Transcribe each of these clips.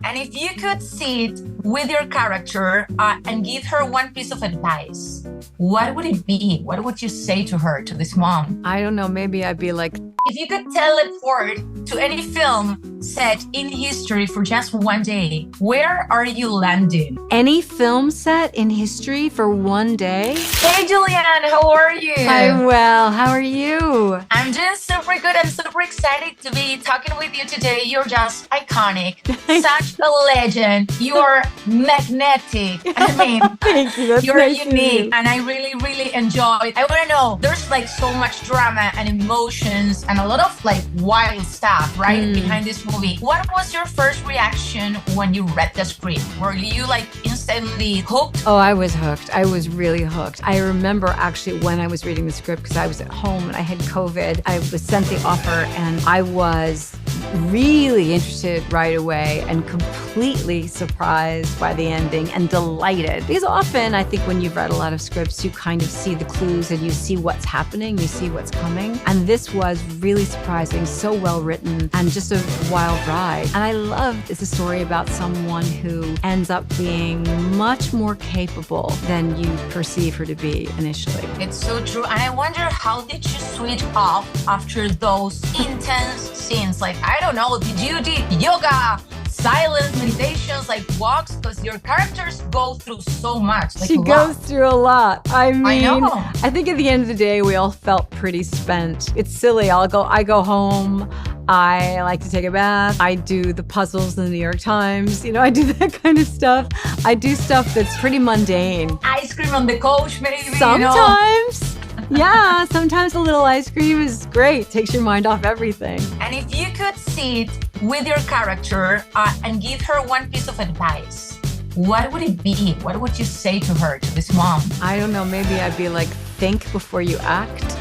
And if you could sit with your character and give her one piece of advice, what would it be? What would you say to her, to this mom? I don't know. Maybe I'd be like, if you could teleport to any film set in history for just one day, where are you landing? any film set in history for one day? Hey, Julianne, how are you? I'm well. How are you? I'm doing super good. I'm super excited to be talking with you today. You're just iconic, such a legend. You are magnetic. I mean, Thank you. That's you're nice of unique, you. and I really, really enjoy it. I want to know, there's like so much drama and emotions and a lot of like wild stuff, right, behind this movie. What was your first reaction when you read the script? Were you like instantly hooked? Oh, I was hooked. I was really hooked. I remember actually when I was reading the script, because I was at home and I had COVID, I was sent the offer and I was really interested right away and completely surprised by the ending and delighted. Because often I think when you've read a lot of scripts, you kind of see the clues and you see what's happening, you see what's coming. And this was really surprising, so well written and just a wild ride. And I love it's a story about someone who ends up being much more capable than you perceive her to be initially. It's so true. And I wonder, how did you switch off after those intense scenes? Like, I don't know, did you do yoga, silence, meditations, like walks? Because your characters go through so much. Like She goes through a lot. I mean, know. I think at the end of the day, we all felt pretty spent. It's silly. I go home. I like to take a bath. I do the puzzles in the New York Times. You know, I do that kind of stuff. I do stuff that's pretty mundane. Ice cream on the couch, maybe. Sometimes. Yeah, sometimes a little ice cream is great. Takes your mind off everything. And if you could sit with your character and give her one piece of advice, what would it be? What would you say to her, to this mom? I don't know. Maybe I'd be like, think before you act.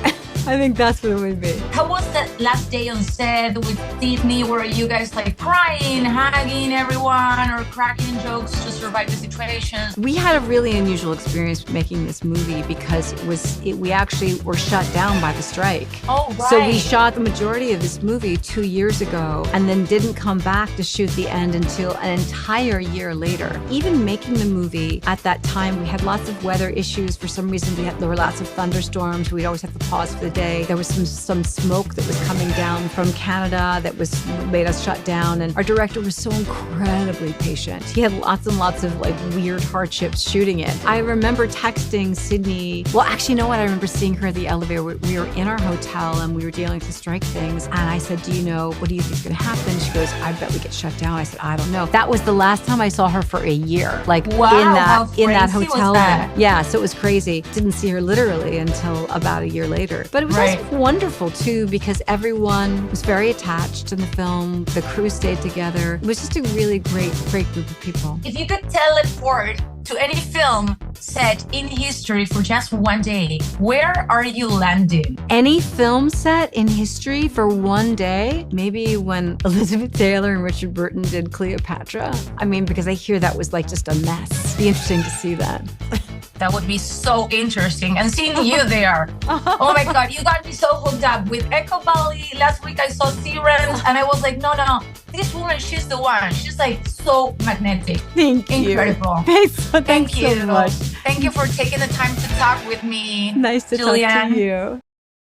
I think that's what it would be. How was that last day on set with Sydney? Were you guys like crying, hugging everyone, or cracking jokes to survive the situations? We had a really unusual experience making this movie because we actually were shut down by the strike. Oh, right. So we shot the majority of this movie 2 years ago and then didn't come back to shoot the end until an entire year later. Even making the movie at that time, we had lots of weather issues. For some reason, there were lots of thunderstorms. We'd always have to pause for the day. There was some smoke that was coming down from Canada that made us shut down. And our director was so incredibly patient. He had lots and lots of like weird hardships shooting it. I remember texting Sydney. Well, actually, you know what? I remember seeing her at the elevator. We were in our hotel and we were dealing with the strike things. And I said, what do you think is going to happen? She goes, I bet we get shut down. I said, I don't know. That was the last time I saw her for a year. Like Wow, in that how crazy hotel was that? room. Yeah, so it was crazy. Didn't see her literally until about a year later. But it was also wonderful too, because everyone was very attached in the film. The crew stayed together. It was just a really great group of people. If you could teleport to any film set in history for just one day, where are you landing? Any film set in history for one day? Maybe when Elizabeth Taylor and Richard Burton did Cleopatra. I mean, because I hear that was like just a mess. It'd be interesting to see that. That would be so interesting. And seeing you there. Oh my God, you got me so hooked up with Echo Valley. Last week I saw Sirens and I was like, no, this woman, she's the one. She's like so magnetic. Thank you. Incredible. Thanks so much. Thank you for taking the time to talk with me. Nice to Julianne. talk to you.